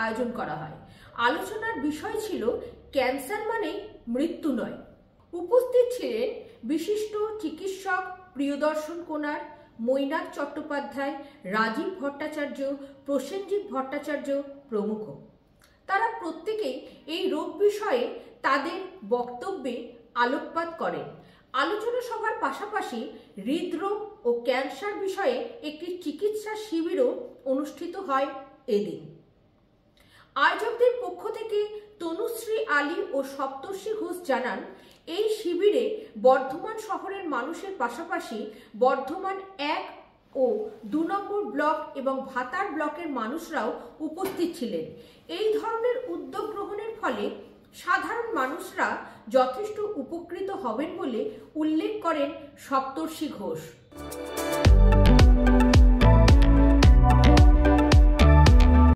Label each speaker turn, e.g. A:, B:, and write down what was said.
A: আয়োজন করা হয়। আলোচনার বিষয় ছিল ক্যান্সার মানে মৃত্যু নয়। উপস্থিত ছিলেন বিশিষ্ট চিকিৎসক প্রিয়দর্শন কোনার, মৈনাক চট্টোপাধ্যায়, রাজীব ভট্টাচার্য, প্রসেনজিৎ ভট্টাচার্য প্রমুখ। তারা প্রত্যেকেই এই রোগ বিষয়ে তাদের বক্তব্যে আলোকপাত করেন। আলোচনা সভার পাশাপাশি হৃদরোগ ও ক্যান্সার বিষয়ে একটি চিকিৎসা শিবিরও অনুষ্ঠিত হয় এদিন। আয়োজকদের পক্ষ থেকে তনুশ্রী আলী ও সপ্তর্ষি ঘোষ জানান, এই শিবিরে বর্ধমান শহরের মানুষের পাশাপাশি বর্ধমান 1 ও 2 নম্বর ব্লক এবং ভাতার ব্লকের মানুষরাও উপস্থিত ছিলেন। এই ধরনের উদ্যোগ গ্রহণের ফলে সাধারণ মানুষরা যথেষ্ট উপকৃত হবেন বলে উল্লেখ করেন সপ্তর্ষি ঘোষ।